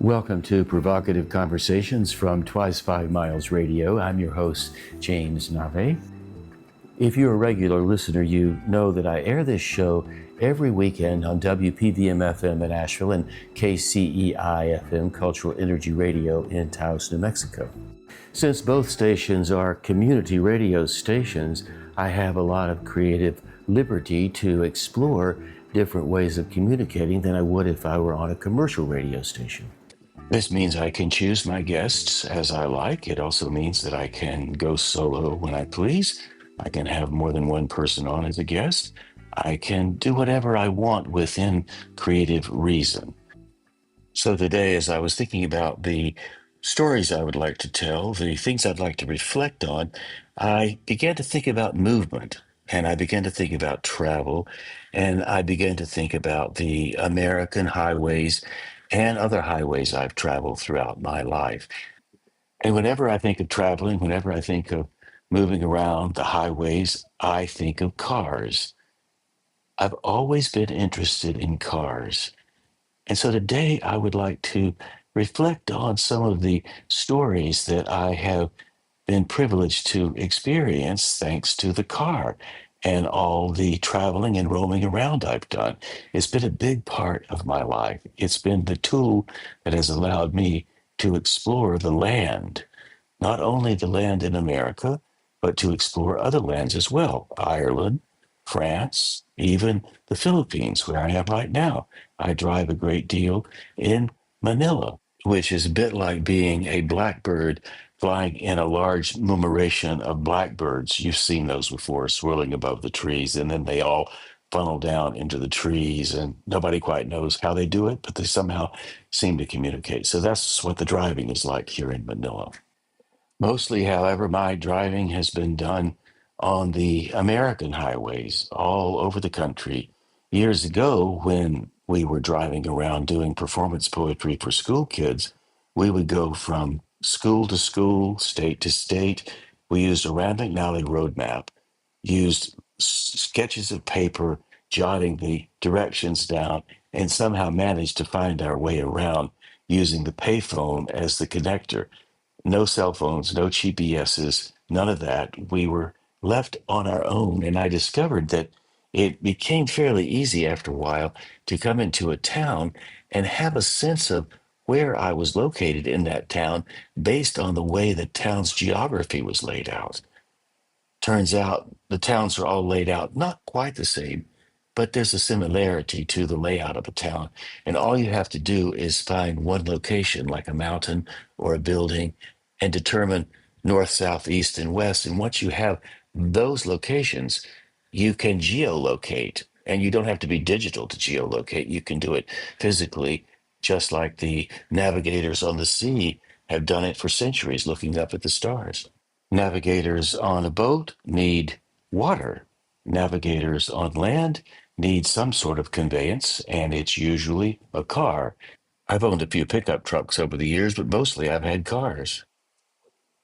Welcome to Provocative Conversations from Twice 5 Miles Radio. I'm your host, James Nave. If you're a regular listener, you know that I air this show every weekend on WPVM-FM in Asheville and KCEI-FM, Cultural Energy Radio in Taos, New Mexico. Since both stations are community radio stations, I have a lot of creative liberty to explore different ways of communicating than I would if I were on a commercial radio station. This means I can choose my guests as I like. It also means that I can go solo when I please. I can have more than one person on as a guest. I can do whatever I want within creative reason. So today, as I was thinking about the stories I would like to tell, the things I'd like to reflect on, I began to think about movement, and I began to think about travel, and I began to think about the American highways and other highways I've traveled throughout my life. And whenever I think of traveling, whenever I think of moving around the highways, I think of cars. I've always been interested in cars. And so today I would like to reflect on some of the stories that I have been privileged to experience thanks to the car and all the traveling and roaming around I've done. It's been a big part of my life. It's been the tool that has allowed me to explore the land, not only the land in America, but to explore other lands as well, Ireland, France, even the Philippines, where I am right now. I drive a great deal in Manila, which is a bit like being a blackbird flying in a large murmuration of blackbirds. You've seen those before, swirling above the trees, and then they all funnel down into the trees, and nobody quite knows how they do it, but they somehow seem to communicate. So that's what the driving is like here in Manila. Mostly, however, my driving has been done on the American highways all over the country. Years ago, when we were driving around doing performance poetry for school kids, we would go from school to school, state to state. We used a Rand McNally road map, used sketches of paper, jotting the directions down, and somehow managed to find our way around using the payphone as the connector. No cell phones, no GPSs, none of that. We were left on our own. And I discovered that it became fairly easy after a while to come into a town and have a sense of where I was located in that town based on the way the town's geography was laid out. Turns out the towns are all laid out not quite the same, but there's a similarity to the layout of a town. And all you have to do is find one location, like a mountain or a building, and determine north, south, east, and west. And once you have those locations, you can geolocate. And you don't have to be digital to geolocate. You can do it physically, just like the navigators on the sea have done it for centuries, looking up at the stars. Navigators on a boat need water. Navigators on land need some sort of conveyance, and it's usually a car. I've owned a few pickup trucks over the years, but mostly I've had cars.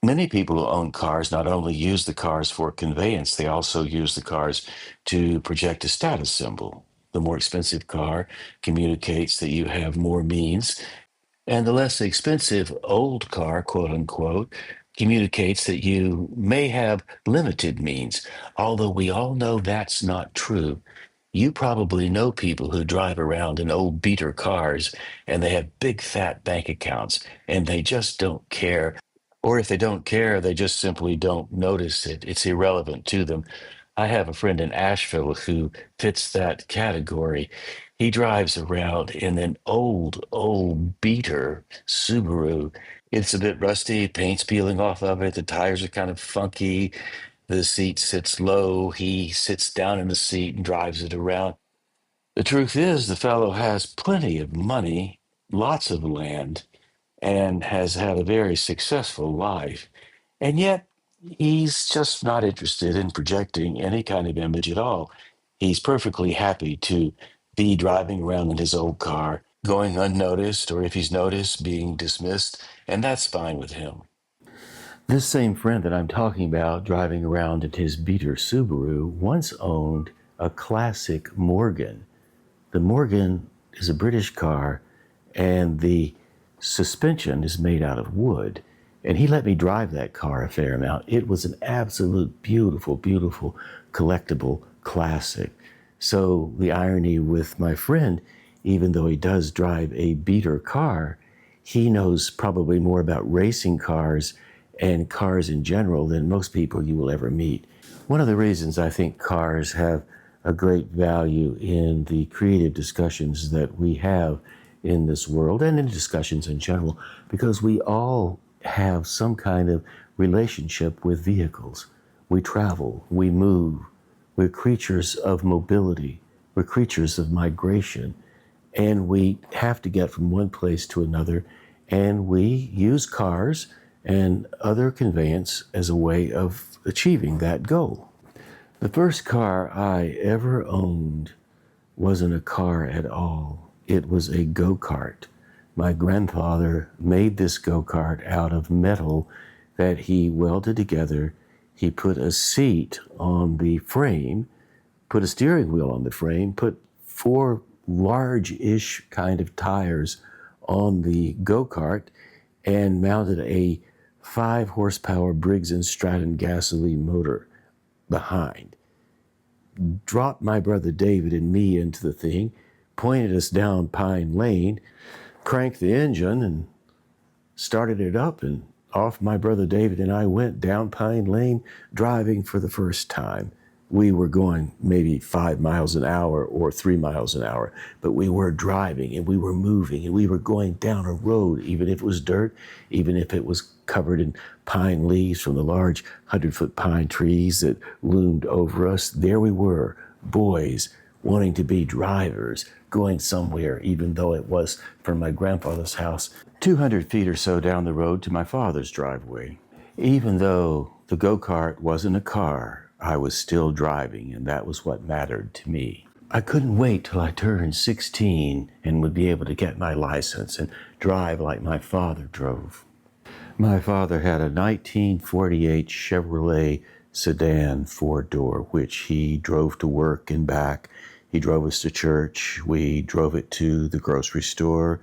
Many people who own cars not only use the cars for conveyance, they also use the cars to project a status symbol. The more expensive car communicates that you have more means, and the less expensive old car, quote unquote, communicates that you may have limited means, although we all know that's not true. You probably know people who drive around in old beater cars and they have big fat bank accounts and they just don't care. Or if they don't care, they just simply don't notice it. It's irrelevant to them. I have a friend in Asheville who fits that category. He drives around in an old beater Subaru. It's a bit rusty, paint's peeling off of it, the tires are kind of funky, the seat sits low, he sits down in the seat and drives it around. The truth is, the fellow has plenty of money, lots of land, and has had a very successful life. And yet, he's just not interested in projecting any kind of image at all. He's perfectly happy to be driving around in his old car, going unnoticed, or if he's noticed, being dismissed, and that's fine with him. This same friend that I'm talking about driving around in his beater Subaru once owned a classic Morgan. The Morgan is a British car, and the suspension is made out of wood. And he let me drive that car a fair amount. It was an absolute beautiful, beautiful collectible classic. So the irony with my friend, even though he does drive a beater car, he knows probably more about racing cars and cars in general than most people you will ever meet. One of the reasons I think cars have a great value in the creative discussions that we have in this world and in discussions in general, because we all have some kind of relationship with vehicles. We travel, we move, we're creatures of mobility, we're creatures of migration, and we have to get from one place to another, and we use cars and other conveyance as a way of achieving that goal. The first car I ever owned wasn't a car at all. It was a go-kart. My grandfather made this go-kart out of metal that he welded together. He put a seat on the frame, put a steering wheel on the frame, put 4 large-ish kind of tires on the go-kart, and mounted a 5 horsepower Briggs & Stratton gasoline motor behind. Dropped my brother David and me into the thing, pointed us down Pine Lane, cranked the engine and started it up, and off my brother David and I went down Pine Lane driving for the first time. We were going maybe 5 miles an hour or 3 miles an hour, but we were driving and we were moving and we were going down a road, even if it was dirt, even if it was covered in pine leaves from the large 100-foot pine trees that loomed over us. There we were, boys wanting to be drivers, going somewhere, even though it was from my grandfather's house 200 feet or so down the road to my father's driveway. Even though the go-kart wasn't a car, I was still driving, and that was what mattered to me. I couldn't wait till I turned 16 and would be able to get my license and drive like my father drove. My father had a 1948 Chevrolet sedan 4-door, which he drove to work and back. He drove us to church. We drove it to the grocery store.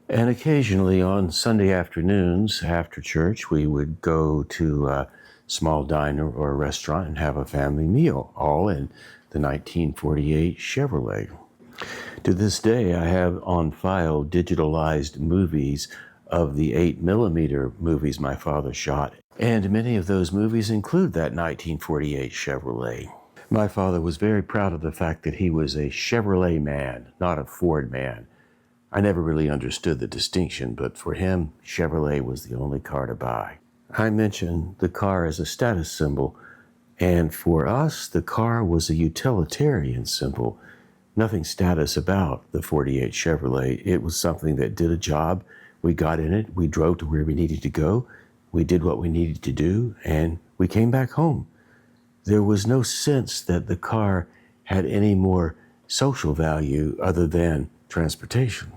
And occasionally on Sunday afternoons after church, we would go to a small diner or a restaurant and have a family meal, all in the 1948 Chevrolet. To this day, I have on file digitalized movies of the 8mm movies my father shot, and many of those movies include that 1948 Chevrolet. My father was very proud of the fact that he was a Chevrolet man, not a Ford man. I never really understood the distinction, but for him, Chevrolet was the only car to buy. I mentioned the car as a status symbol, and for us, the car was a utilitarian symbol. Nothing status about the 48 Chevrolet. It was something that did a job. We got in it, we drove to where we needed to go, we did what we needed to do, and we came back home. There was no sense that the car had any more social value other than transportation.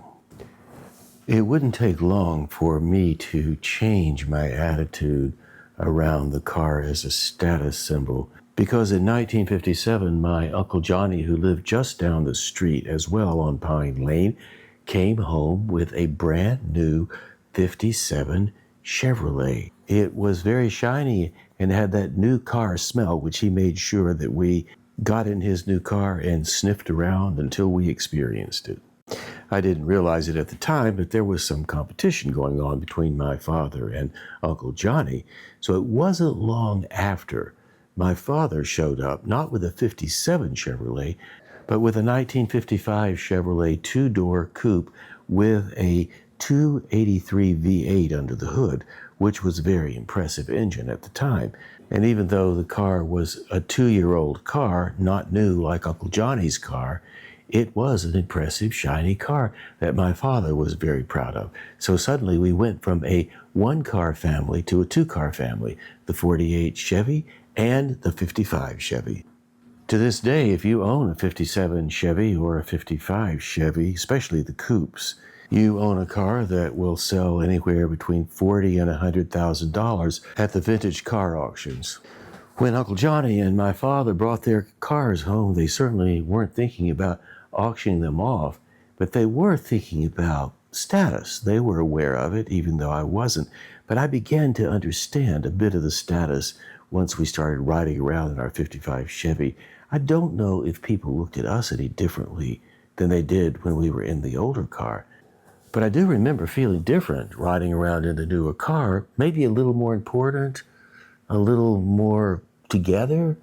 It wouldn't take long for me to change my attitude around the car as a status symbol, because in 1957, my Uncle Johnny, who lived just down the street as well on Pine Lane, came home with a brand new 57 Chevrolet. It was very shiny and had that new car smell, which he made sure that we got in his new car and sniffed around until we experienced it. I didn't realize it at the time, but there was some competition going on between my father and Uncle Johnny. So it wasn't long after my father showed up, not with a 57 Chevrolet, but with a 1955 Chevrolet 2-door coupe with a 283 V8 under the hood, which was a very impressive engine at the time. And even though the car was a 2-year-old car, not new like Uncle Johnny's car, it was an impressive, shiny car that my father was very proud of. So suddenly we went from a 1-car family to a 2-car family, the 48 Chevy and the 55 Chevy. To this day, if you own a 57 Chevy or a 55 Chevy, especially the coupes, you own a car that will sell anywhere between $40,000 and $100,000 at the vintage car auctions. When Uncle Johnny and my father brought their cars home, they certainly weren't thinking about auctioning them off, but they were thinking about status. They were aware of it, even though I wasn't. But I began to understand a bit of the status once we started riding around in our 55 Chevy. I don't know if people looked at us any differently than they did when we were in the older car. But I do remember feeling different riding around in the newer car, maybe a little more important, a little more together.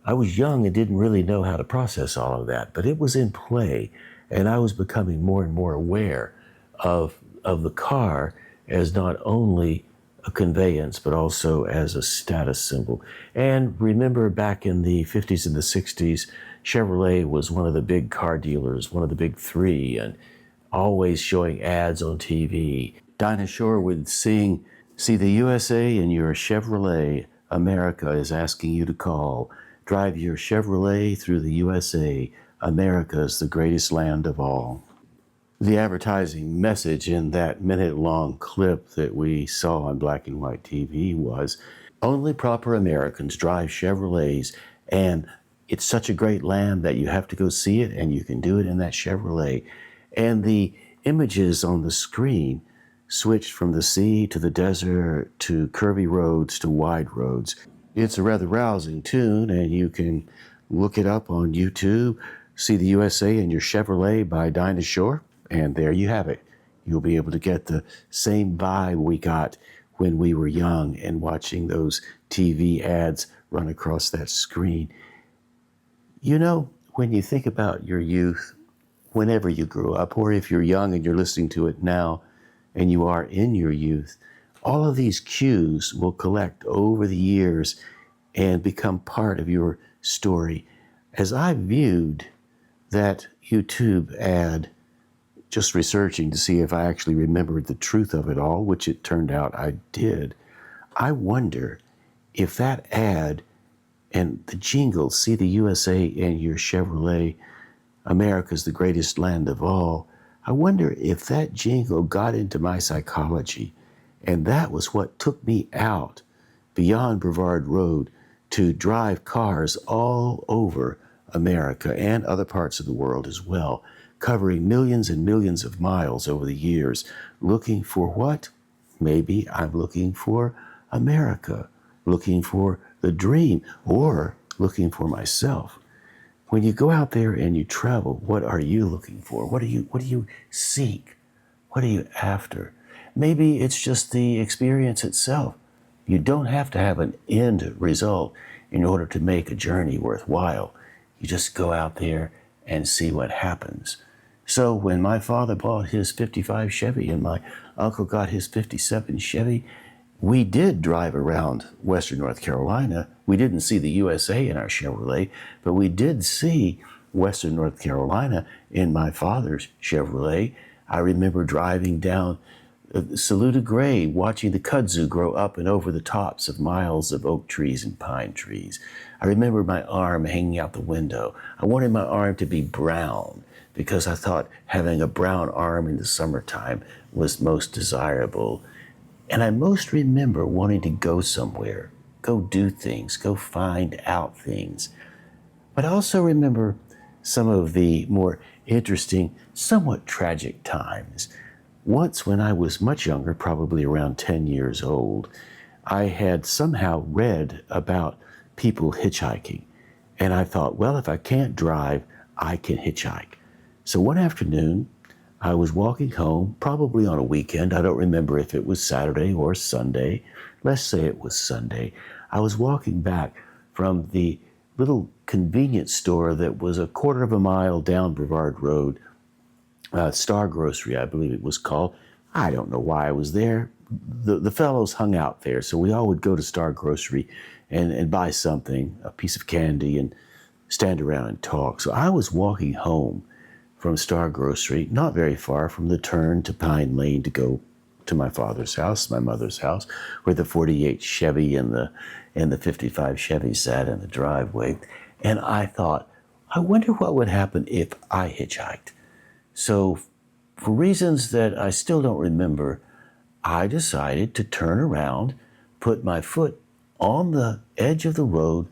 I was young and didn't really know how to process all of that, but it was in play, and I was becoming more and more aware of the car as not only a conveyance, but also as a status symbol. And remember back in the 50s and the 60s, Chevrolet was one of the big car dealers, one of the big three, and always showing ads on TV. Dinah Shore would sing, "See the USA in your Chevrolet, America is asking you to call. Drive your Chevrolet through the USA, America is the greatest land of all." The advertising message in that minute-long clip that we saw on black and white TV was, "Only proper Americans drive Chevrolets, and it's such a great land that you have to go see it, and you can do it in that Chevrolet." And the images on the screen switched from the sea to the desert to curvy roads to wide roads. It's a rather rousing tune, and you can look it up on YouTube, "See the USA in your Chevrolet" by Dinah Shore, and there you have it. You'll be able to get the same vibe we got when we were young and watching those TV ads run across that screen. You know, when you think about your youth, whenever you grew up, or if you're young and you're listening to it now and you are in your youth, all of these cues will collect over the years and become part of your story. As I viewed that YouTube ad, just researching to see if I actually remembered the truth of it all, which it turned out I did, I wonder if that ad and the jingle, "See the USA in your Chevrolet, America's the greatest land of all," I wonder if that jingle got into my psychology, and that was what took me out beyond Brevard Road to drive cars all over America and other parts of the world as well, covering millions and millions of miles over the years, looking for what? Maybe I'm looking for America, looking for the dream, or looking for myself. When you go out there and you travel, what are you looking for? What do you seek? What are you after? Maybe it's just the experience itself. You don't have to have an end result in order to make a journey worthwhile. You just go out there and see what happens. So when my father bought his 55 Chevy and my uncle got his 57 Chevy, we did drive around Western North Carolina. We didn't see the USA in our Chevrolet, but we did see Western North Carolina in my father's Chevrolet. I remember driving down Saluda Gray, watching the kudzu grow up and over the tops of miles of oak trees and pine trees. I remember my arm hanging out the window. I wanted my arm to be brown because I thought having a brown arm in the summertime was most desirable. And I most remember wanting to go somewhere, go do things, go find out things. But I also remember some of the more interesting, somewhat tragic times. Once when I was much younger, probably around 10 years old, I had somehow read about people hitchhiking. And I thought, well, if I can't drive, I can hitchhike. So one afternoon, I was walking home, probably on a weekend. I don't remember if it was Saturday or Sunday. Let's say it was Sunday. I was walking back from the little convenience store that was a quarter of a mile down Brevard Road, Star Grocery, I believe it was called. I don't know why I was there. The fellows hung out there, so we all would go to Star Grocery and buy something, a piece of candy, and stand around and talk. So I was walking home from Star Grocery, not very far from the turn to Pine Lane to go to my father's house, my mother's house, where the 48 Chevy and the 55 Chevy sat in the driveway. And I thought, I wonder what would happen if I hitchhiked. So for reasons that I still don't remember, I decided to turn around, put my foot on the edge of the road,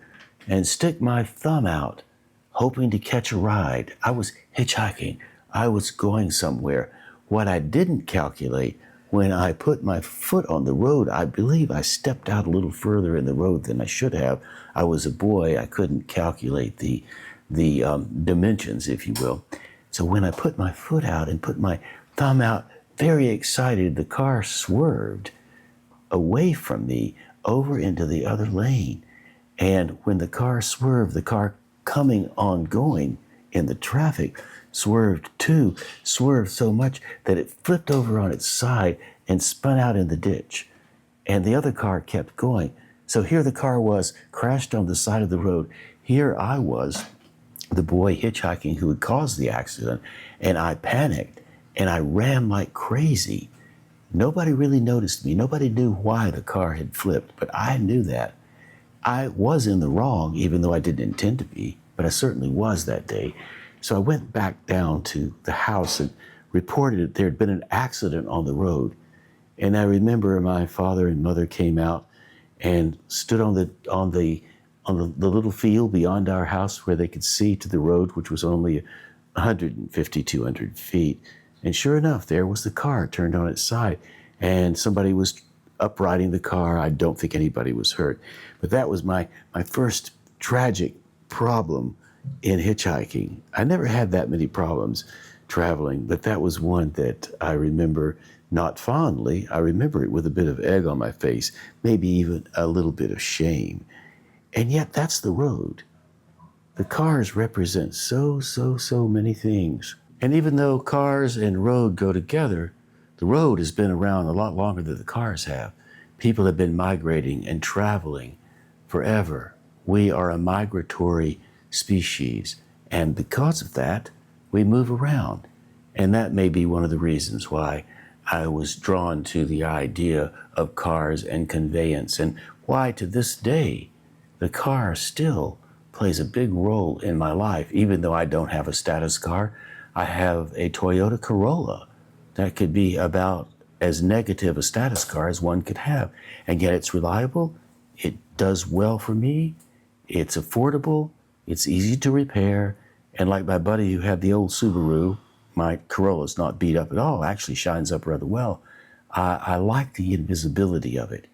and stick my thumb out, hoping to catch a ride. I was hitchhiking. I was going somewhere. What I didn't calculate, when I put my foot on the road, I believe I stepped out a little further in the road than I should have. I was a boy. I couldn't calculate the dimensions, if you will. So when I put my foot out and put my thumb out, very excited, the car swerved away from me over into the other lane. And when the car swerved, the car coming on going in the traffic swerved too, swerved so much that it flipped over on its side and spun out in the ditch. And the other car kept going. So here the car was, crashed on the side of the road. Here I was, the boy hitchhiking who had caused the accident, and I panicked and I ran like crazy. Nobody really noticed me. Nobody knew why the car had flipped, but I knew that. I was in the wrong, even though I didn't intend to be, but I certainly was that day. So I went back down to the house and reported that there had been an accident on the road. And I remember my father and mother came out and stood on the little field beyond our house where they could see to the road, which was only 150, 200 feet. And sure enough, there was the car turned on its side, and somebody was upriding the car. I don't think anybody was hurt. But that was my first tragic problem in hitchhiking. I never had that many problems traveling, but that was one that I remember not fondly. I remember it with a bit of egg on my face, maybe even a little bit of shame. And yet that's the road. The cars represent so many things. And even though cars and road go together, the road has been around a lot longer than the cars have. People have been migrating and traveling forever. We are a migratory species. And because of that, we move around. And that may be one of the reasons why I was drawn to the idea of cars and conveyance, and why to this day, the car still plays a big role in my life. Even though I don't have a status car, I have a Toyota Corolla that could be about as negative a status car as one could have. And yet it's reliable, it does well for me, it's affordable, it's easy to repair, and like my buddy who had the old Subaru, my Corolla's not beat up at all, actually shines up rather well. I like the invisibility of it.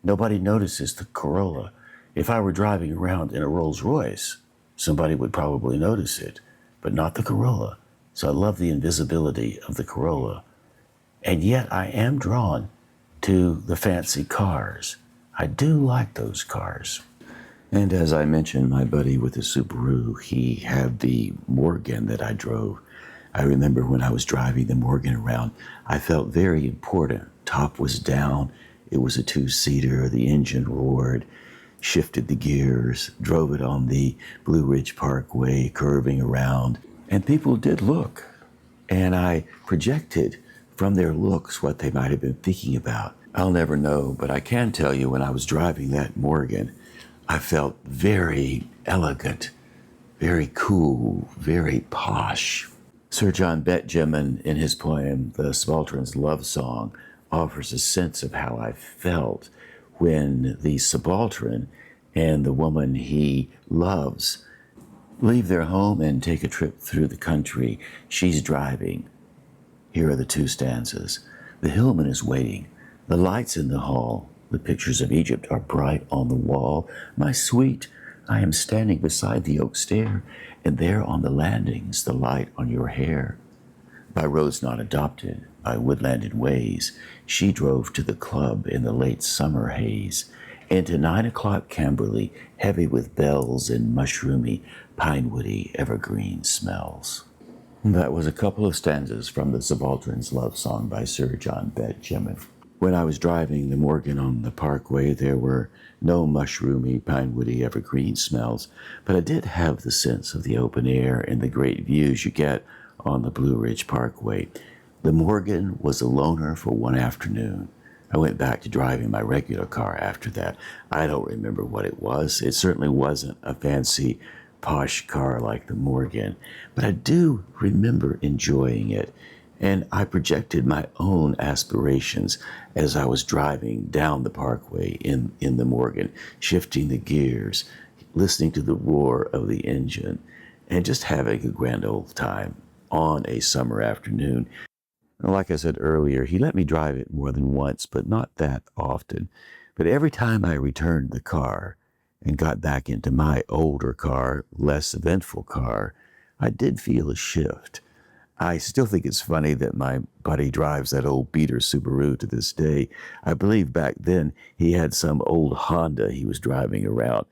Nobody notices the Corolla. If I were driving around in a Rolls Royce, somebody would probably notice it, but not the Corolla. So I love the invisibility of the Corolla. And yet I am drawn to the fancy cars. I do like those cars. And as I mentioned, my buddy with the Subaru, he had the Morgan that I drove. I remember when I was driving the Morgan around, I felt very important. Top was down, it was a two-seater, the engine roared, shifted the gears, drove it on the Blue Ridge Parkway, curving around. And people did look, and I projected from their looks what they might have been thinking about. I'll never know, but I can tell you when I was driving that Morgan, I felt very elegant, very cool, very posh. Sir John Benjamin, in his poem, The Subaltern's Love Song, offers a sense of how I felt when the subaltern and the woman he loves leave their home and take a trip through the country. She's driving. Here are the two stanzas. The hillman is waiting. The lights in the hall. The pictures of Egypt are bright on the wall. My sweet, I am standing beside the oak stair, and there on the landings, the light on your hair. By roads not adopted, by woodlanded ways, she drove to the club in the late summer haze, into 9 o'clock Camberley, heavy with bells and mushroomy, pine-woody, evergreen smells. That was a couple of stanzas from The Subaltern's Love Song by Sir John Benjamin. When I was driving the Morgan on the Parkway, there were no mushroomy, pine-woody, evergreen smells, but I did have the sense of the open air and the great views you get on the Blue Ridge Parkway. The Morgan was a loner for one afternoon. I went back to driving my regular car after that. I don't remember what it was. It certainly wasn't a fancy, posh car like the Morgan, but I do remember enjoying it. And I projected my own aspirations as I was driving down the parkway in the Morgan, shifting the gears, listening to the roar of the engine, and just having a grand old time on a summer afternoon. Like I said earlier, he let me drive it more than once, but not that often. But every time I returned the car and got back into my older car, less eventful car, I did feel a shift. I still think it's funny that my buddy drives that old beater Subaru to this day. I believe back then he had some old Honda he was driving around,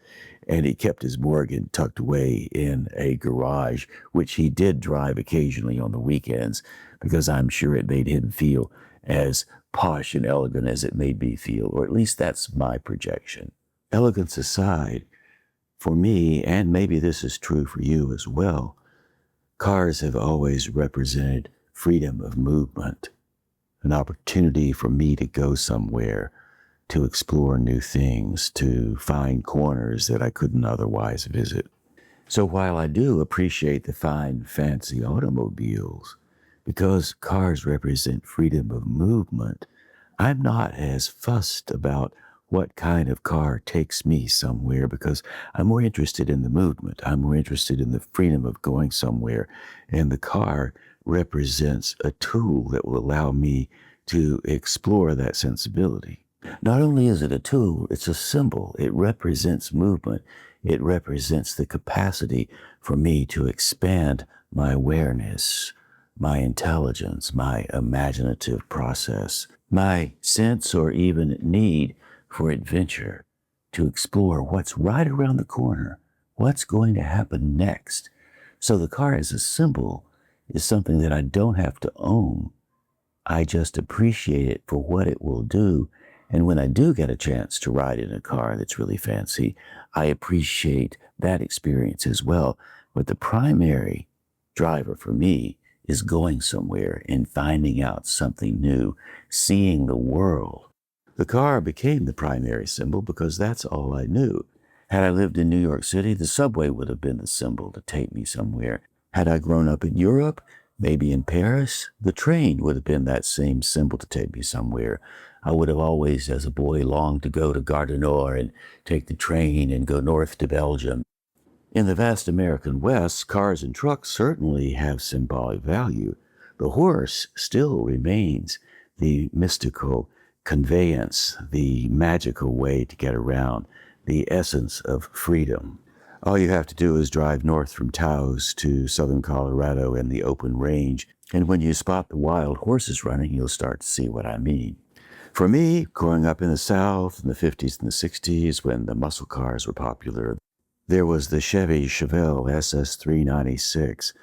and he kept his Morgan tucked away in a garage, which he did drive occasionally on the weekends, because I'm sure it made him feel as posh and elegant as it made me feel, or at least that's my projection. Elegance aside, for me, and maybe this is true for you as well, cars have always represented freedom of movement, an opportunity for me to go somewhere, to explore new things, to find corners that I couldn't otherwise visit. So while I do appreciate the fine, fancy automobiles, because cars represent freedom of movement, I'm not as fussed about what kind of car takes me somewhere, because I'm more interested in the movement. I'm more interested in the freedom of going somewhere. And the car represents a tool that will allow me to explore that sensibility. Not only is it a tool, it's a symbol. It represents movement. It represents the capacity for me to expand my awareness, my intelligence, my imaginative process, my sense or even need for adventure, to explore what's right around the corner, what's going to happen next. So the car as a symbol is something that I don't have to own. I just appreciate it for what it will do. And when I do get a chance to ride in a car that's really fancy, I appreciate that experience as well. But the primary driver for me is going somewhere and finding out something new, seeing the world. The car became the primary symbol because that's all I knew. Had I lived in New York City, the subway would have been the symbol to take me somewhere. Had I grown up in Europe, maybe in Paris, the train would have been that same symbol to take me somewhere. I would have always, as a boy, longed to go to Gare du Nord and take the train and go north to Belgium. In the vast American West, cars and trucks certainly have symbolic value. The horse still remains the mystical conveyance, the magical way to get around, the essence of freedom. All you have to do is drive north from Taos to southern Colorado and the open range, and when you spot the wild horses running, you'll start to see what I mean. For me, growing up in the South in the 50s and the 60s, when the muscle cars were popular, there was the Chevy Chevelle SS396,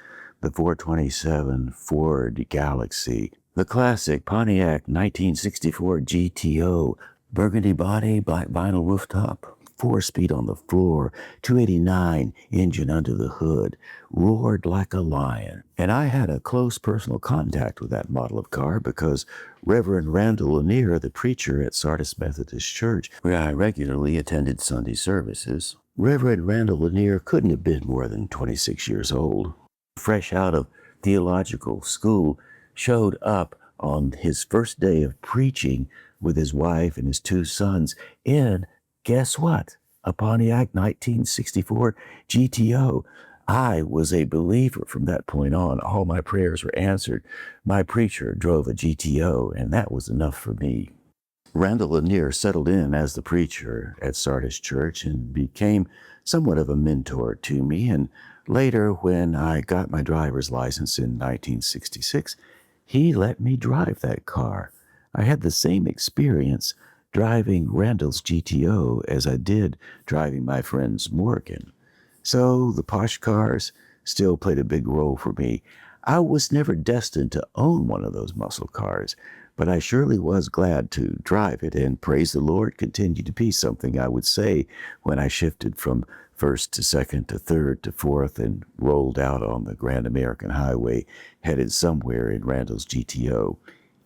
the 427 Ford Galaxy, the classic Pontiac 1964 GTO, burgundy body, black vinyl rooftop, 4-speed on the floor, 289 engine under the hood, roared like a lion. And I had a close personal contact with that model of car because Reverend Randall Lanier, the preacher at Sardis Methodist Church, where I regularly attended Sunday services, Reverend Randall Lanier couldn't have been more than 26 years old. Fresh out of theological school, showed up on his first day of preaching with his wife and his 2 sons in, guess what? A Pontiac 1964 GTO. I was a believer from that point on. All my prayers were answered. My preacher drove a GTO, and that was enough for me. Randall Lanier settled in as the preacher at Sardis Church and became somewhat of a mentor to me. And later, when I got my driver's license in 1966, he let me drive that car. I had the same experience driving Randall's GTO as I did driving my friend's Morgan. So the posh cars still played a big role for me. I was never destined to own one of those muscle cars, but I surely was glad to drive it, and praise the Lord continued to be something I would say when I shifted from first to second to third to fourth and rolled out on the Grand American Highway, headed somewhere in Randall's GTO.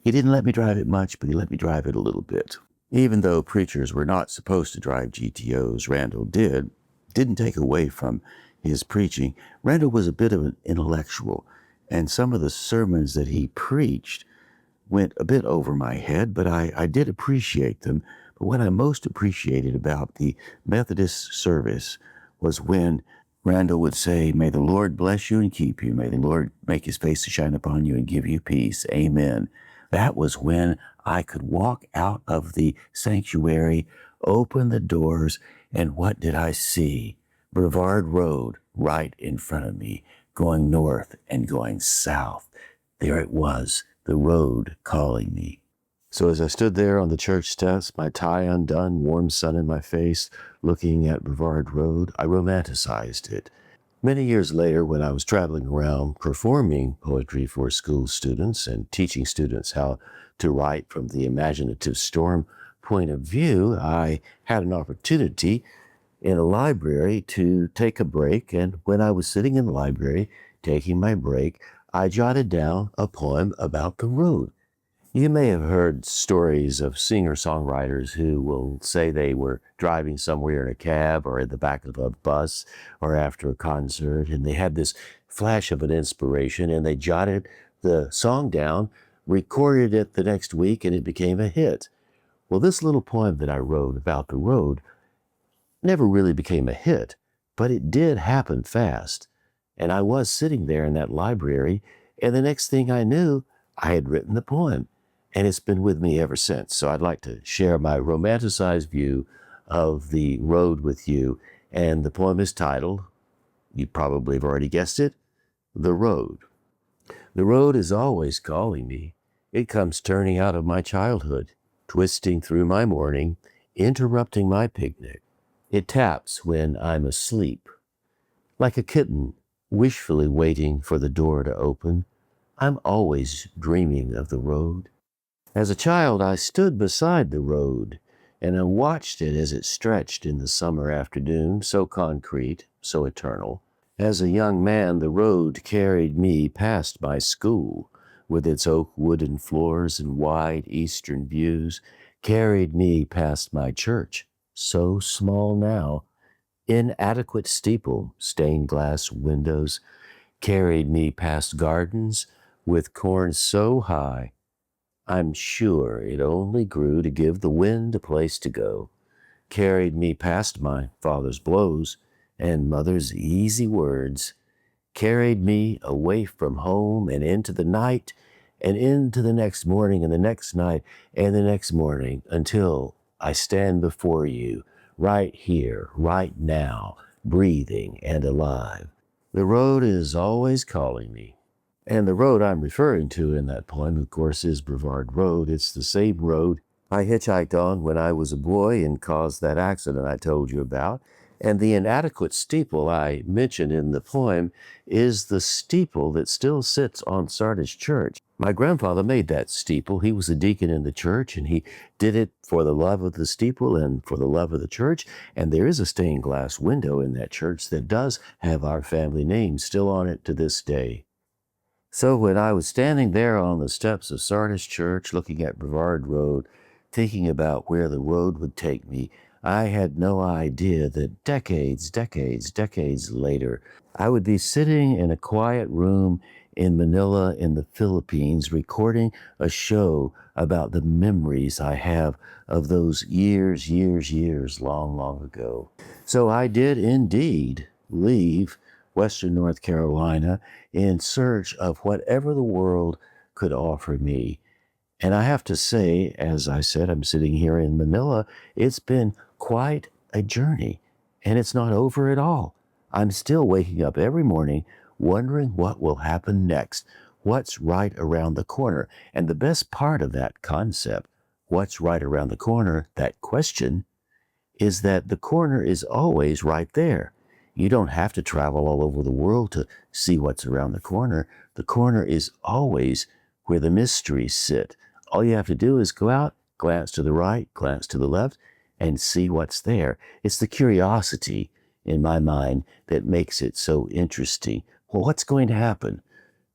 He didn't let me drive it much, but he let me drive it a little bit. Even though preachers were not supposed to drive GTOs, Randall didn't take away from his preaching. Randall was a bit of an intellectual, and some of the sermons that he preached went a bit over my head, but I did appreciate them. But what I most appreciated about the Methodist service was when Randall would say, "May the Lord bless you and keep you. May the Lord make his face to shine upon you and give you peace. Amen." That was when I could walk out of the sanctuary, open the doors, and what did I see? Brevard Road right in front of me, going north and going south. There it was, the road calling me. So as I stood there on the church steps, my tie undone, warm sun in my face, looking at Brevard Road, I romanticized it. Many years later, when I was traveling around performing poetry for school students and teaching students how to write from the imaginative storm point of view, I had an opportunity in a library to take a break. And when I was sitting in the library, taking my break, I jotted down a poem about the road. You may have heard stories of singer-songwriters who will say they were driving somewhere in a cab or in the back of a bus or after a concert, and they had this flash of an inspiration, and they jotted the song down, recorded it the next week, and it became a hit. Well, this little poem that I wrote about the road never really became a hit, but it did happen fast. And I was sitting there in that library, and the next thing I knew, I had written the poem. And it's been with me ever since. So I'd like to share my romanticized view of the road with you. And the poem is titled, you probably have already guessed it, The Road. The road is always calling me. It comes turning out of my childhood, twisting through my morning, interrupting my picnic. It taps when I'm asleep. Like a kitten, wishfully waiting for the door to open, I'm always dreaming of the road. As a child, I stood beside the road, and I watched it as it stretched in the summer afternoon, so concrete, so eternal. As a young man, the road carried me past my school, with its oak wooden floors and wide eastern views, carried me past my church, so small now, inadequate steeple, stained glass windows, carried me past gardens with corn so high, I'm sure it only grew to give the wind a place to go, carried me past my father's blows and mother's easy words, carried me away from home and into the night and into the next morning and the next night and the next morning until I stand before you right here, right now, breathing and alive. The road is always calling me. And the road I'm referring to in that poem, of course, is Brevard Road. It's the same road I hitchhiked on when I was a boy and caused that accident I told you about. And the inadequate steeple I mentioned in the poem is the steeple that still sits on Sardis Church. My grandfather made that steeple. He was a deacon in the church, and he did it for the love of the steeple and for the love of the church. And there is a stained glass window in that church that does have our family name still on it to this day. So when I was standing there on the steps of Sardis Church, looking at Brevard Road, thinking about where the road would take me, I had no idea that decades later, I would be sitting in a quiet room in Manila in the Philippines, recording a show about the memories I have of those years, long ago. So I did indeed leave Western North Carolina in search of whatever the world could offer me. And I have to say, as I said, I'm sitting here in Manila, it's been quite a journey, and it's not over at all. I'm still waking up every morning wondering what will happen next, what's right around the corner. And the best part of that concept, what's right around the corner, that question, is that the corner is always right there. You don't have to travel all over the world to see what's around the corner. The corner is always where the mysteries sit. All you have to do is go out, glance to the right, glance to the left, and see what's there. It's the curiosity in my mind that makes it so interesting. Well, what's going to happen?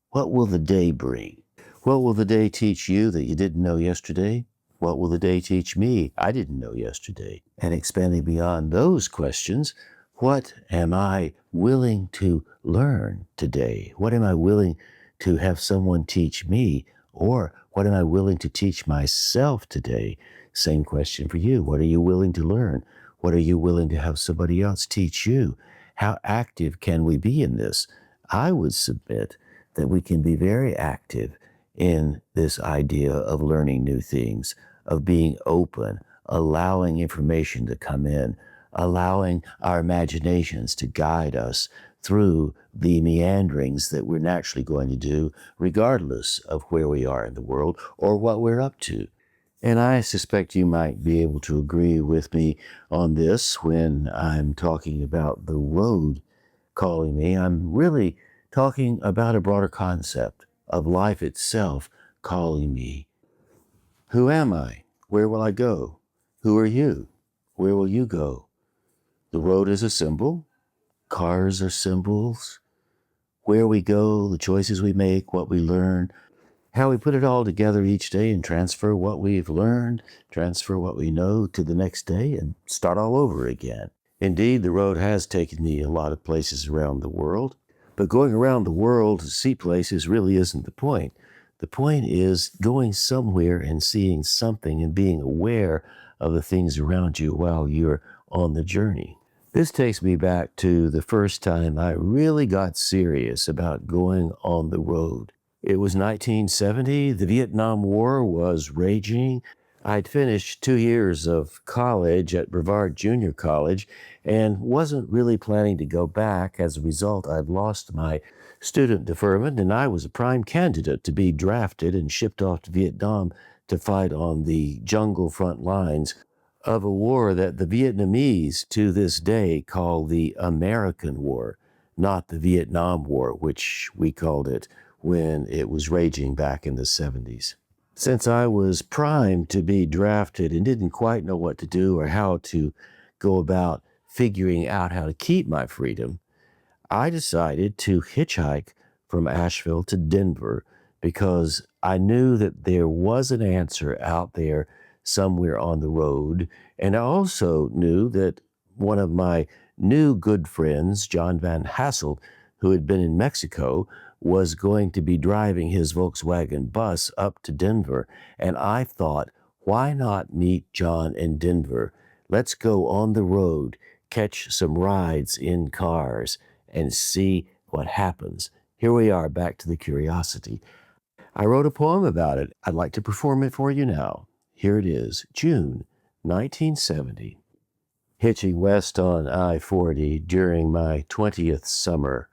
What will the day bring? What will the day teach you that you didn't know yesterday? What will the day teach me I didn't know yesterday? And expanding beyond those questions, what am I willing to learn today? What am I willing to have someone teach me? Or what am I willing to teach myself today? Same question for you. What are you willing to learn? What are you willing to have somebody else teach you? How active can we be in this? I would submit that we can be very active in this idea of learning new things, of being open, allowing information to come in, allowing our imaginations to guide us through the meanderings that we're naturally going to do, regardless of where we are in the world or what we're up to. And I suspect you might be able to agree with me on this when I'm talking about the road calling me. I'm really talking about a broader concept of life itself calling me. Who am I? Where will I go? Who are you? Where will you go? The road is a symbol. Cars are symbols. Where we go, the choices we make, what we learn, how we put it all together each day and transfer what we've learned, transfer what we know to the next day and start all over again. Indeed, the road has taken me a lot of places around the world, but going around the world to see places really isn't the point. The point is going somewhere and seeing something and being aware of the things around you while you're on the journey. This takes me back to the first time I really got serious about going on the road. It was 1970. The Vietnam War was raging. I'd finished 2 years of college at Brevard Junior College and wasn't really planning to go back. As a result, I'd lost my student deferment, and I was a prime candidate to be drafted and shipped off to Vietnam to fight on the jungle front lines of a war that the Vietnamese to this day call the American War, not the Vietnam War, which we called it when it was raging back in the 70s. Since I was primed to be drafted and didn't quite know what to do or how to go about figuring out how to keep my freedom, I decided to hitchhike from Asheville to Denver because I knew that there was an answer out there somewhere on the road. And I also knew that one of my new good friends, John Van Hasselt, who had been in Mexico, was going to be driving his Volkswagen bus up to Denver. And I thought, why not meet John in Denver? Let's go on the road, catch some rides in cars, and see what happens. Here we are, back to the curiosity. I wrote a poem about it. I'd like to perform it for you now. Here it is, June 1970. Hitching west on I-40 during my 20th summer,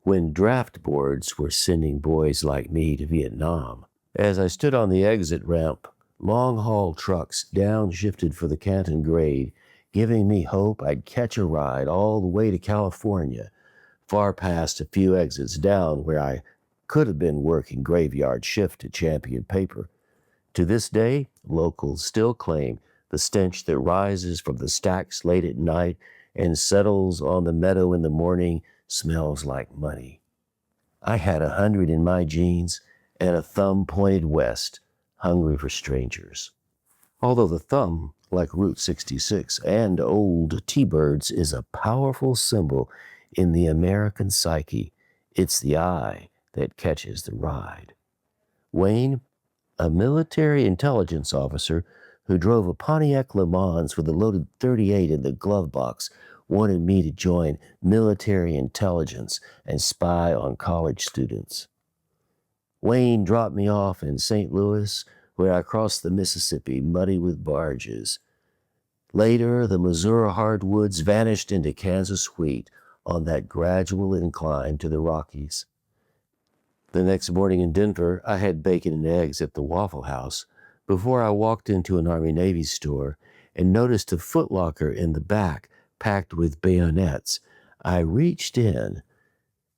when draft boards were sending boys like me to Vietnam. As I stood on the exit ramp, long-haul trucks downshifted for the Canton grade, giving me hope I'd catch a ride all the way to California, far past a few exits down where I could have been working graveyard shift at Champion Paper. To this day, locals still claim the stench that rises from the stacks late at night and settles on the meadow in the morning smells like money. I had 100 in my jeans and a thumb pointed west, hungry for strangers. Although the thumb, like Route 66 and old T-birds, is a powerful symbol in the American psyche, it's the eye that catches the ride. Wayne, a military intelligence officer who drove a Pontiac Le Mans with a loaded .38 in the glove box, wanted me to join military intelligence and spy on college students. Wayne dropped me off in St. Louis, where I crossed the Mississippi, muddy with barges. Later, the Missouri hardwoods vanished into Kansas wheat on that gradual incline to the Rockies. The next morning in Denver, I had bacon and eggs at the Waffle House before I walked into an Army-Navy store and noticed a footlocker in the back packed with bayonets. I reached in,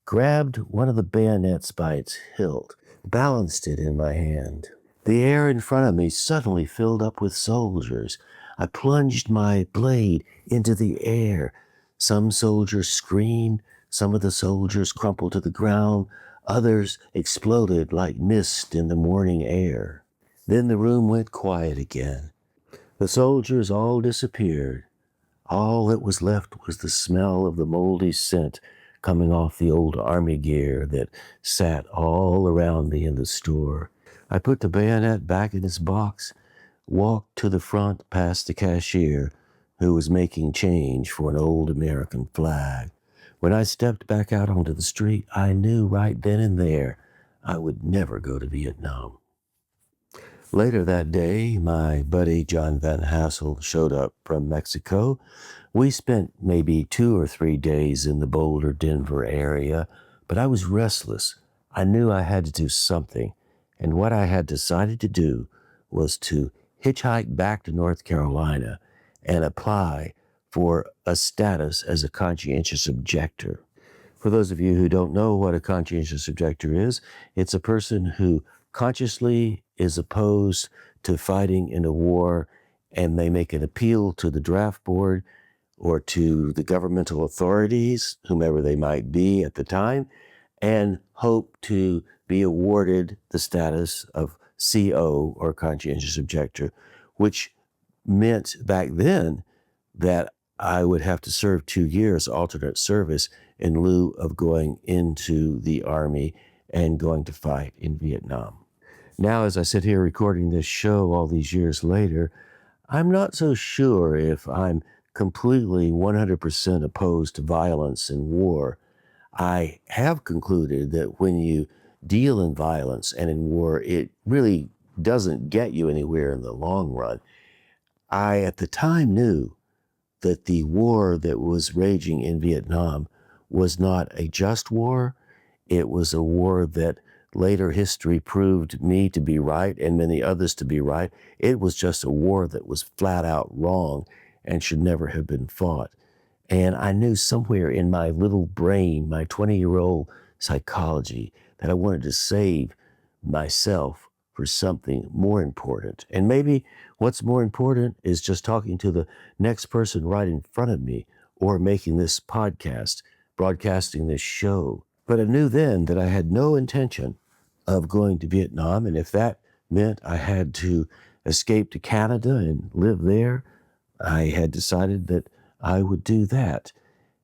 grabbed one of the bayonets by its hilt, balanced it in my hand. The air in front of me suddenly filled up with soldiers. I plunged my blade into the air. Some soldiers screamed, some of the soldiers crumpled to the ground, others exploded like mist in the morning air. Then the room went quiet again. The soldiers all disappeared. All that was left was the smell of the moldy scent coming off the old army gear that sat all around me in the store. I put the bayonet back in its box, walked to the front past the cashier, who was making change for an old American flag. When I stepped back out onto the street, I knew right then and there I would never go to Vietnam. Later that day, my buddy John Van Hassel showed up from Mexico. We spent maybe 2 or 3 days in the Boulder, Denver area, but I was restless. I knew I had to do something, and what I had decided to do was to hitchhike back to North Carolina and apply for a status as a conscientious objector. For those of you who don't know what a conscientious objector is, it's a person who consciously is opposed to fighting in a war, and they make an appeal to the draft board or to the governmental authorities, whomever they might be at the time, and hope to be awarded the status of CO, or conscientious objector, which meant back then that I would have to serve 2 years alternate service in lieu of going into the Army and going to fight in Vietnam. Now, as I sit here recording this show all these years later, I'm not so sure if I'm completely 100% opposed to violence and war. I have concluded that when you deal in violence and in war, it really doesn't get you anywhere in the long run. I, at the time, knew that the war that was raging in Vietnam was not a just war. It was a war that later history proved me to be right and many others to be right. It was just a war that was flat out wrong and should never have been fought. And I knew somewhere in my little brain, my 20-year-old psychology, that I wanted to save myself for something more important. And maybe what's more important is just talking to the next person right in front of me, or making this podcast, broadcasting this show. But I knew then that I had no intention of going to Vietnam, and if that meant I had to escape to Canada and live there, I had decided that I would do that.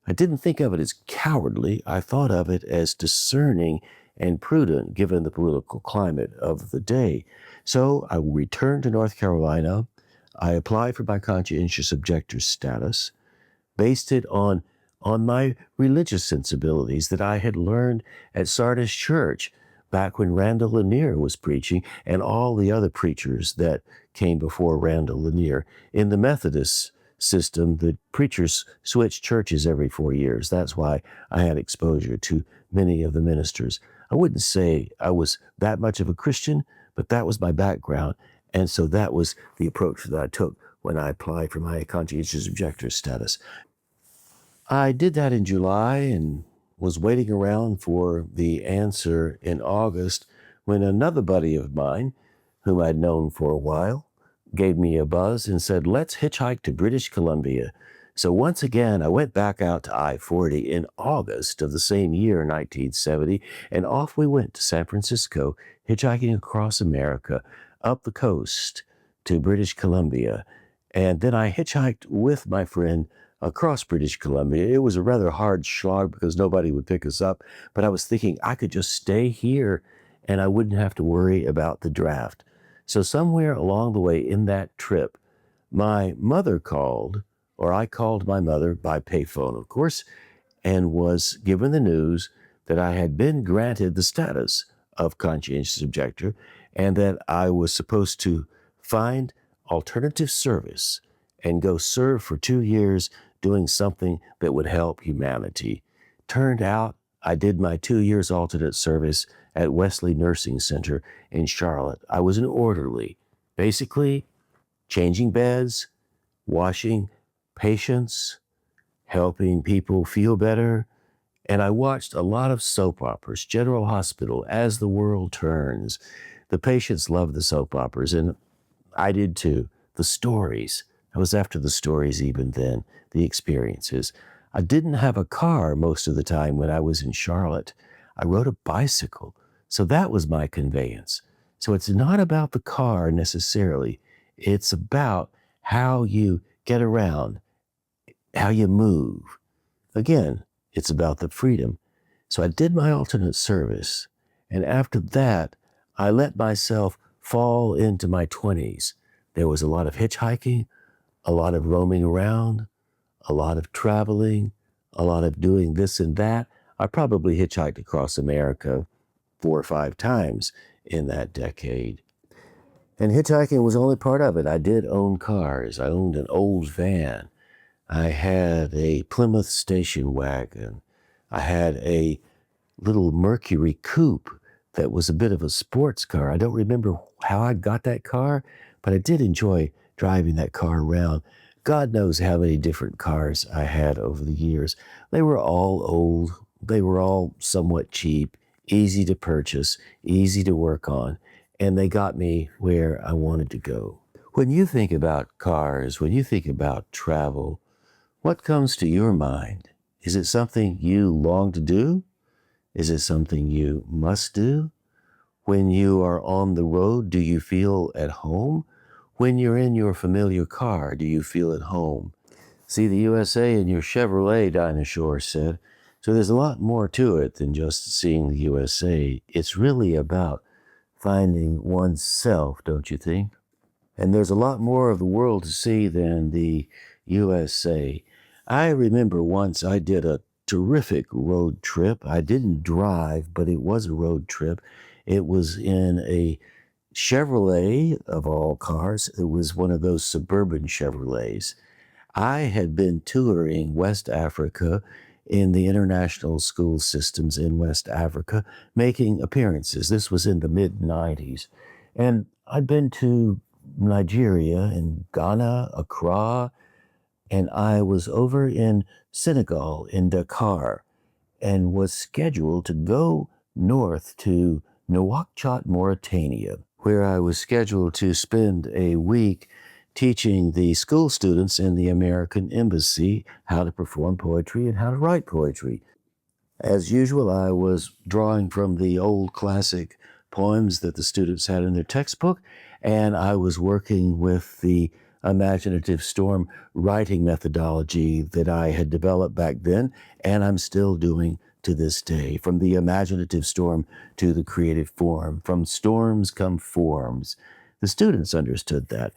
I didn't think of it as cowardly. I thought of it as discerning and prudent given the political climate of the day. So I returned to North Carolina. I applied for my conscientious objector status, based it on my religious sensibilities that I had learned at Sardis Church back when Randall Lanier was preaching, and all the other preachers that came before Randall Lanier. In the Methodist system, the preachers switched churches every 4 years. That's why I had exposure to many of the ministers. I wouldn't say I was that much of a Christian, but that was my background. And so that was the approach that I took when I applied for my conscientious objector status. I did that in July and was waiting around for the answer in August when another buddy of mine, whom I'd known for a while, gave me a buzz and said, let's hitchhike to British Columbia. So once again, I went back out to I-40 in August of the same year, 1970, and off we went to San Francisco, hitchhiking across America, up the coast to British Columbia. And then I hitchhiked with my friend across British Columbia. It was a rather hard slog because nobody would pick us up, but I was thinking I could just stay here and I wouldn't have to worry about the draft. So somewhere along the way in that trip, my mother called, or I called my mother by payphone, of course, and was given the news that I had been granted the status of conscientious objector and that I was supposed to find alternative service and go serve for 2 years doing something that would help humanity. Turned out I did my 2 years alternate service at Wesley Nursing Center in Charlotte. I was an orderly, basically changing beds, washing patients, helping people feel better. And I watched a lot of soap operas, General Hospital, As the World Turns. The patients loved the soap operas, and I did too. The stories. I was after the stories even then, the experiences. I didn't have a car most of the time when I was in Charlotte. I rode a bicycle, so that was my conveyance. So it's not about the car necessarily. It's about how you get around, how you move. Again, it's about the freedom. So I did my alternate service, and after that, I let myself fall into my 20s. There was a lot of hitchhiking, a lot of roaming around, a lot of traveling, a lot of doing this and that. I probably hitchhiked across America 4 or 5 times in that decade. And hitchhiking was only part of it. I did own cars. I owned an old van. I had a Plymouth station wagon. I had a little Mercury coupe that was a bit of a sports car. I don't remember how I got that car, but I did enjoy driving that car around. God knows how many different cars I had over the years. They were all old. They were all somewhat cheap, easy to purchase, easy to work on, and they got me where I wanted to go. When you think about cars, when you think about travel, what comes to your mind? Is it something you long to do? Is it something you must do? When you are on the road, do you feel at home? When you're in your familiar car, do you feel at home? See the USA in your Chevrolet, Dinosaur said. So there's a lot more to it than just seeing the USA. It's really about finding oneself, don't you think? And there's a lot more of the world to see than the USA. I remember once I did a terrific road trip. I didn't drive, but it was a road trip. It was in a Chevrolet, of all cars. It was one of those suburban Chevrolets. I had been touring West Africa in the international school systems in West Africa, making appearances. This was in the mid-90s. And I'd been to Nigeria and Ghana, Accra, and I was over in Senegal, in Dakar, and was scheduled to go north to Nouakchott, Mauritania, where I was scheduled to spend a week teaching the school students in the American Embassy how to perform poetry and how to write poetry. As usual, I was drawing from the old classic poems that the students had in their textbook, and I was working with the imaginative storm writing methodology that I had developed back then, and I'm still doing to this day. From the imaginative storm to the creative form, from storms come forms. The students understood that.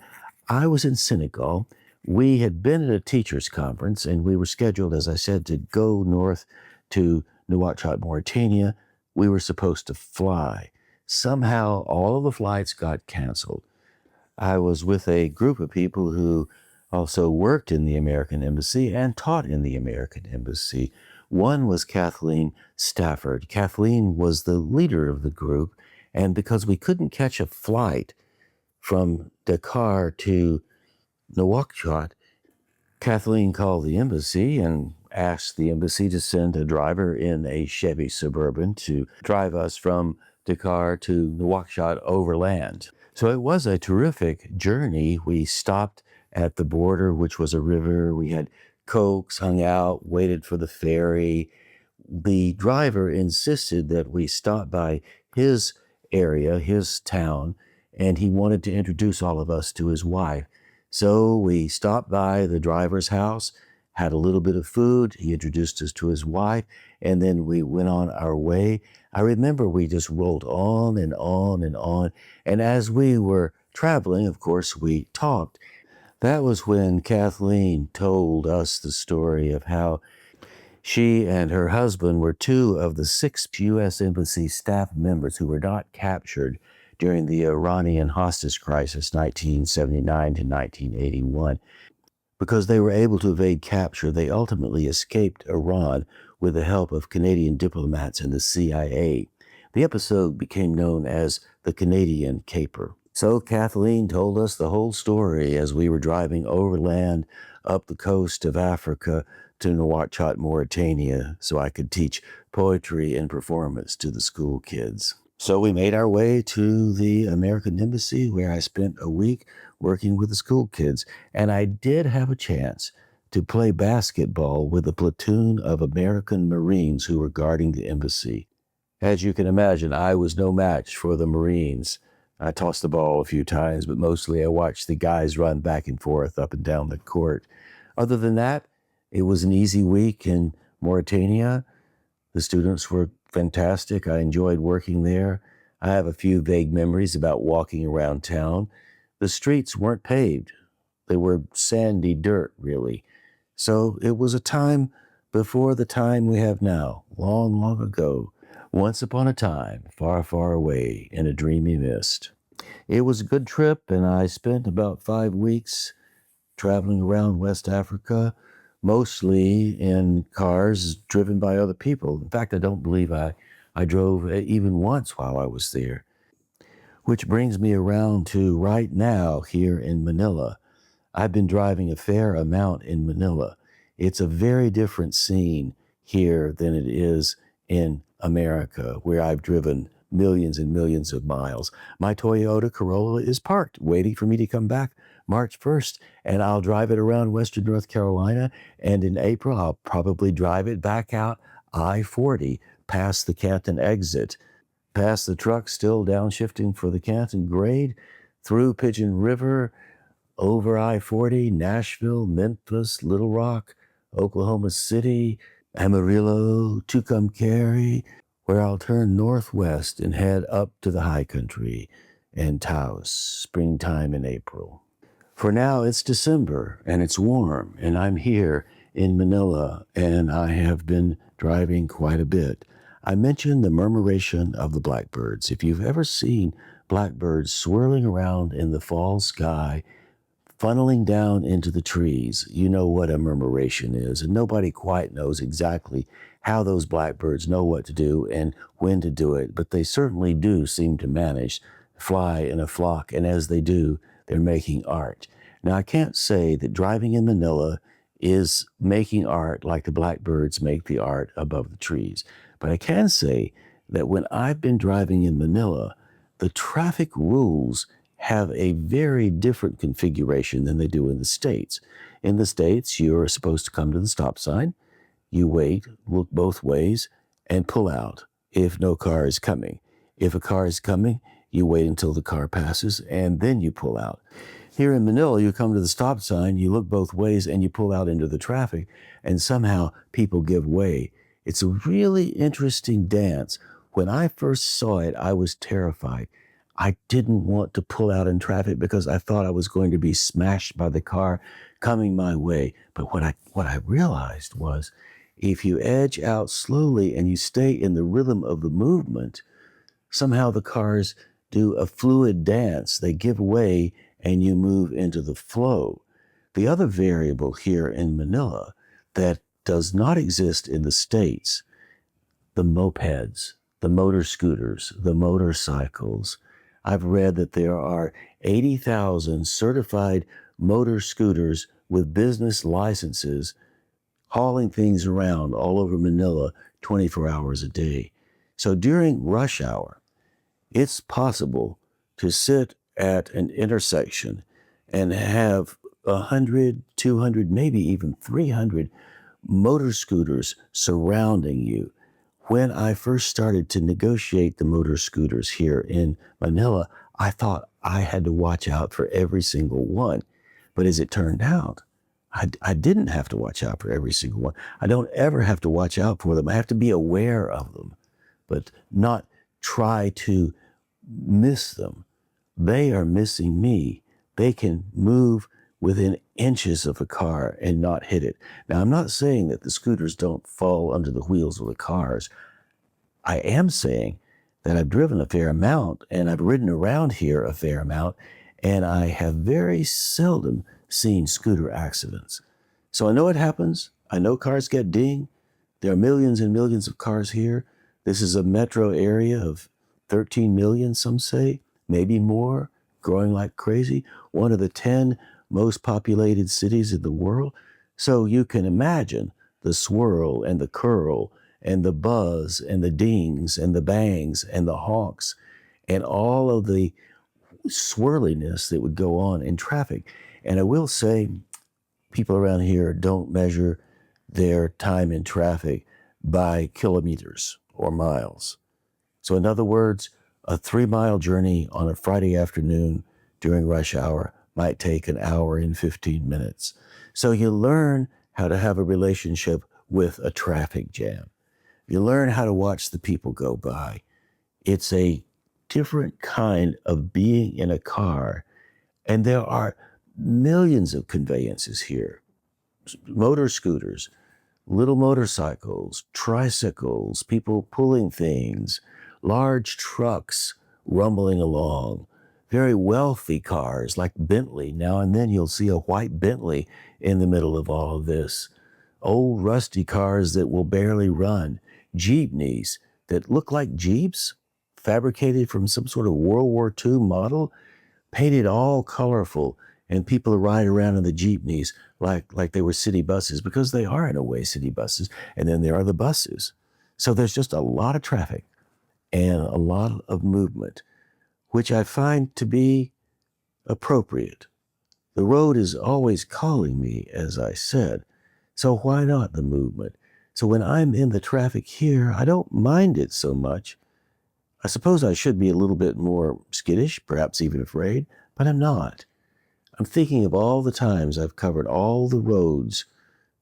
I was in Senegal. We had been at a teachers' conference, and we were scheduled, as I said, to go north to Nouakchott, Mauritania. We were supposed to fly. Somehow, all of the flights got canceled. I was with a group of people who also worked in the American Embassy and taught in the American Embassy. One was Kathleen Stafford. Kathleen was the leader of the group, and because we couldn't catch a flight from Dakar to Nouakchott, Kathleen called the embassy and asked the embassy to send a driver in a Chevy Suburban to drive us from Dakar to Nouakchott overland. So it was a terrific journey. We stopped at the border, which was a river. We had cokes, hung out, waited for the ferry. The driver insisted that we stop by his area, his town, and he wanted to introduce all of us to his wife. So we stopped by the driver's house, had a little bit of food. He introduced us to his wife, and then we went on our way. I remember we just rolled on and on and on. And as we were traveling, of course, we talked. That was when Kathleen told us the story of how she and her husband were two of the 6 U.S. Embassy staff members who were not captured during the Iranian hostage crisis, 1979 to 1981. Because they were able to evade capture, they ultimately escaped Iran with the help of Canadian diplomats and the CIA. The episode became known as the Canadian Caper. So Kathleen told us the whole story as we were driving overland up the coast of Africa to Nouakchott, Mauritania, so I could teach poetry and performance to the school kids. So we made our way to the American Embassy, where I spent a week working with the school kids. And I did have a chance to play basketball with a platoon of American Marines who were guarding the embassy. As you can imagine, I was no match for the Marines. I tossed the ball a few times, but mostly I watched the guys run back and forth up and down the court. Other than that, it was an easy week in Mauritania. The students were fantastic. I enjoyed working there. I have a few vague memories about walking around town. The streets weren't paved. They were sandy dirt, really. So it was a time before the time we have now, long, long ago, once upon a time, far, far away in a dreamy mist. It was a good trip, and I spent about 5 weeks traveling around West Africa, mostly in cars driven by other people. In fact, I don't believe I drove even once while I was there. Which brings me around to right now here in Manila. I've been driving a fair amount in Manila. It's a very different scene here than it is in America, where I've driven millions and millions of miles. My Toyota Corolla is parked, waiting for me to come back March 1st, and I'll drive it around Western North Carolina, and in April, I'll probably drive it back out I-40 past the Canton exit, past the truck still downshifting for the Canton grade, through Pigeon River, over I-40, Nashville, Memphis, Little Rock, Oklahoma City, Amarillo, Tucumcari, where I'll turn northwest and head up to the high country and Taos, springtime in April. For now, it's December and it's warm, and I'm here in Manila, and I have been driving quite a bit. I mentioned the murmuration of the blackbirds. If you've ever seen blackbirds swirling around in the fall sky, funneling down into the trees, you know what a murmuration is, and nobody quite knows exactly how those blackbirds know what to do and when to do it, but they certainly do seem to manage to fly in a flock, and as they do, they're making art. Now, I can't say that driving in Manila is making art like the blackbirds make the art above the trees, but I can say that when I've been driving in Manila, the traffic rules have a very different configuration than they do in the States. In the States, you're supposed to come to the stop sign, you wait, look both ways, and pull out if no car is coming. If a car is coming, you wait until the car passes, and then you pull out. Here in Manila, you come to the stop sign, you look both ways, and you pull out into the traffic, and somehow people give way. It's a really interesting dance. When I first saw it, I was terrified. I didn't want to pull out in traffic because I thought I was going to be smashed by the car coming my way. But what I realized was, if you edge out slowly and you stay in the rhythm of the movement, somehow the cars do a fluid dance. They give way and you move into the flow. The other variable here in Manila that does not exist in the States, the mopeds, the motor scooters, the motorcycles. I've read that there are 80,000 certified motor scooters with business licenses hauling things around all over Manila 24 hours a day. So during rush hour, it's possible to sit at an intersection and have 100, 200, maybe even 300 motor scooters surrounding you. When I first started to negotiate the motor scooters here in Manila, I thought I had to watch out for every single one. But as it turned out, I didn't have to watch out for every single one. I don't ever have to watch out for them. I have to be aware of them, but not try to miss them. They are missing me. They can move within inches of a car and not hit it. Now, I'm not saying that the scooters don't fall under the wheels of the cars. I am saying that I've driven a fair amount and I've ridden around here a fair amount, and I have very seldom seen scooter accidents. So I know it happens. I know cars get dinged. There are millions and millions of cars here. This is a metro area of 13 million, some say, maybe more, growing like crazy. One of the 10 most populated cities in the world. So you can imagine the swirl and the curl and the buzz and the dings and the bangs and the honks and all of the swirliness that would go on in traffic. And I will say, people around here don't measure their time in traffic by kilometers or miles. So in other words, a 3-mile journey on a Friday afternoon during rush hour might take an hour and 15 minutes. So you learn how to have a relationship with a traffic jam. You learn how to watch the people go by. It's a different kind of being in a car. And there are millions of conveyances here, motor scooters, little motorcycles, tricycles, people pulling things, large trucks rumbling along, very wealthy cars like Bentley. Now and then you'll see a white Bentley in the middle of all of this. Old rusty cars that will barely run, jeepneys that look like Jeeps, fabricated from some sort of World War II model, painted all colorful, and people ride around in the jeepneys like they were city buses, because they are in a way city buses. And then there are the buses. So there's just a lot of traffic and a lot of movement, which I find to be appropriate. The road is always calling me, as I said. So why not the movement? So when I'm in the traffic here, I don't mind it so much. I suppose I should be a little bit more skittish, perhaps even afraid, but I'm not. I'm thinking of all the times I've covered all the roads,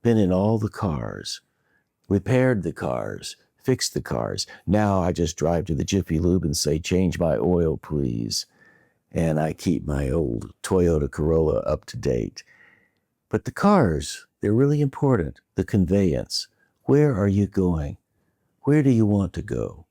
been in all the cars, repaired the cars, fixed the cars. Now I just drive to the Jiffy Lube and say, change my oil, please. And I keep my old Toyota Corolla up to date. But the cars, they're really important. The conveyance. Where are you going? Where do you want to go?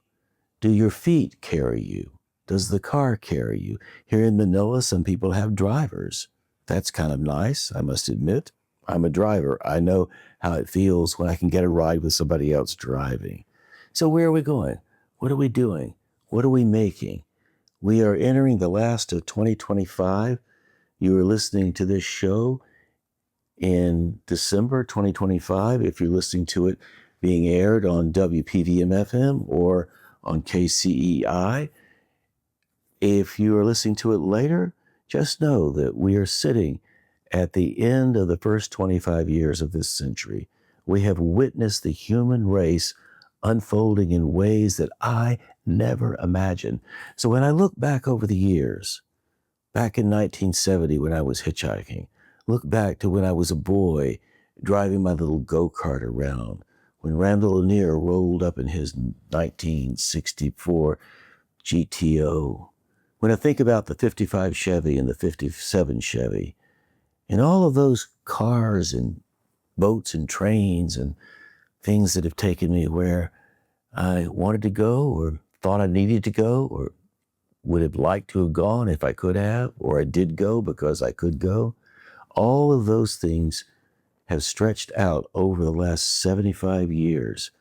Do your feet carry you? Does the car carry you? Here in Manila, some people have drivers. That's kind of nice, I must admit. I'm a driver. I know how it feels when I can get a ride with somebody else driving. So where are we going? What are we doing? What are we making? We are entering the last of 2025. You are listening to this show in December 2025. If you're listening to it being aired on WPVM-FM or on KCEI. If you are listening to it later, just know that we are sitting at the end of the first 25 years of this century. We have witnessed the human race unfolding in ways that I never imagined. So when I look back over the years, back in 1970 when I was hitchhiking, look back to when I was a boy driving my little go-kart around, when Randall O'Neill rolled up in his 1964 GTO, when I think about the 55 Chevy and the 57 Chevy, and all of those cars and boats and trains and things that have taken me where I wanted to go or thought I needed to go or would have liked to have gone if I could have, or I did go because I could go. All of those things have stretched out over the last 75 years.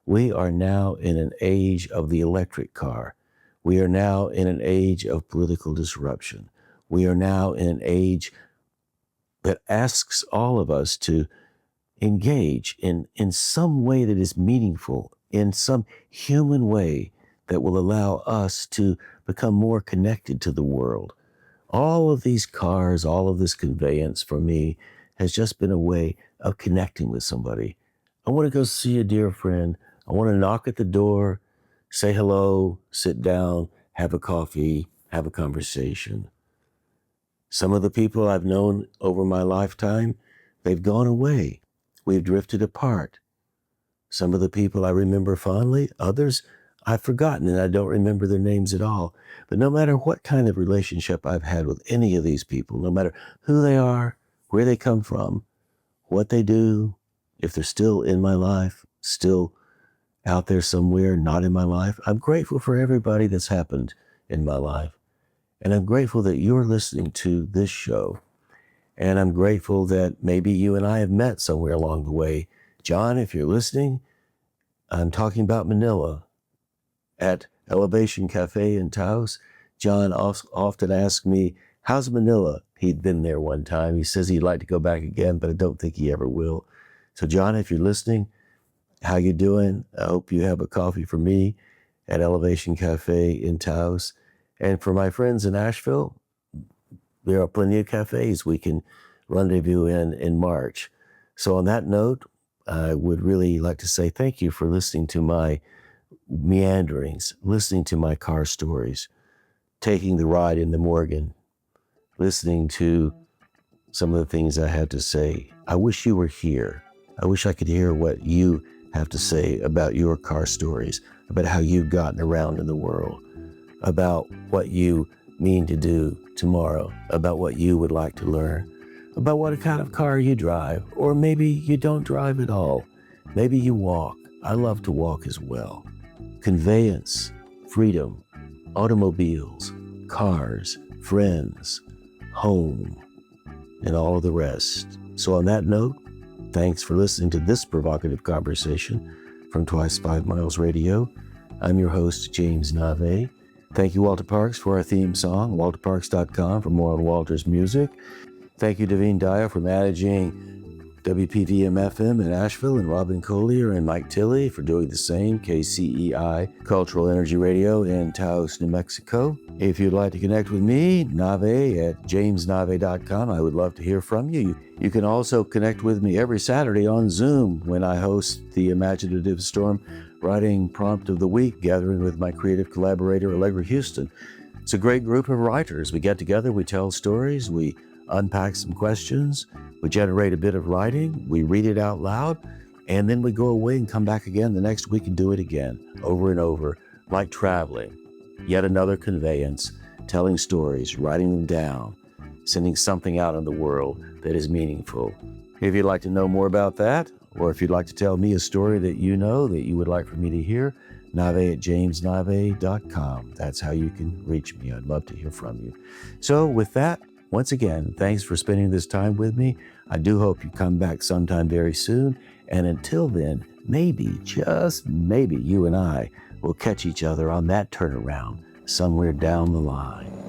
We are now in an age of the electric car. We are now in an age of political disruption. We are now in an age that asks all of us to engage in some way that is meaningful, in some human way that will allow us to become more connected to the world. All of these cars, all of this conveyance for me has just been a way of connecting with somebody. I want to go see a dear friend. I want to knock at the door, say hello, sit down, have a coffee, have a conversation. Some of the people I've known over my lifetime, they've gone away. We've drifted apart. Some of the people I remember fondly, others I've forgotten and I don't remember their names at all. But no matter what kind of relationship I've had with any of these people, no matter who they are, where they come from, what they do, if they're still in my life, still out there somewhere, not in my life, I'm grateful for everybody that's happened in my life. And I'm grateful that you're listening to this show. And I'm grateful that maybe you and I have met somewhere along the way. John, if you're listening, I'm talking about Manila at Elevation Cafe in Taos. John often asks me, how's Manila? He'd been there one time. He says he'd like to go back again, but I don't think he ever will. So John, if you're listening, how you doing? I hope you have a coffee for me at Elevation Cafe in Taos. And for my friends in Asheville, there are plenty of cafes we can rendezvous in March. So on that note, I would really like to say thank you for listening to my meanderings, listening to my car stories, taking the ride in the Morgan, listening to some of the things I had to say. I wish you were here. I wish I could hear what you have to say about your car stories, about how you've gotten around in the world, about what you mean to do tomorrow, about what you would like to learn, about what kind of car you drive, or maybe you don't drive at all. Maybe you walk. I love to walk as well. Conveyance, freedom, automobiles, cars, friends, home, and all of the rest. So on that note, thanks for listening to this provocative conversation from Twice 5 Miles Radio. I'm your host, James Nave. Thank you, Walter Parks, for our theme song, walterparks.com for more on Walter's music. Thank you, Davine Dyer, for managing WPVM-FM in Asheville, and Robin Collier and Mike Tilley for doing the same, KCEI Cultural Energy Radio in Taos, New Mexico. If you'd like to connect with me, Navé at jamesnave.com. I would love to hear from you. You can also connect with me every Saturday on Zoom when I host the Imaginative Storm Writing Prompt of the Week, gathering with my creative collaborator, Allegra Houston. It's a great group of writers. We get together, we tell stories, we unpack some questions, we generate a bit of writing, we read it out loud, and then we go away and come back again the next week and do it again, over and over, like traveling. Yet another conveyance, telling stories, writing them down, sending something out in the world that is meaningful. If you'd like to know more about that, or if you'd like to tell me a story that you know that you would like for me to hear, Navé at jamesnave.com. That's how you can reach me. I'd love to hear from you. So with that, once again, thanks for spending this time with me. I do hope you come back sometime very soon. And until then, maybe, just maybe, you and I will catch each other on that turnaround somewhere down the line.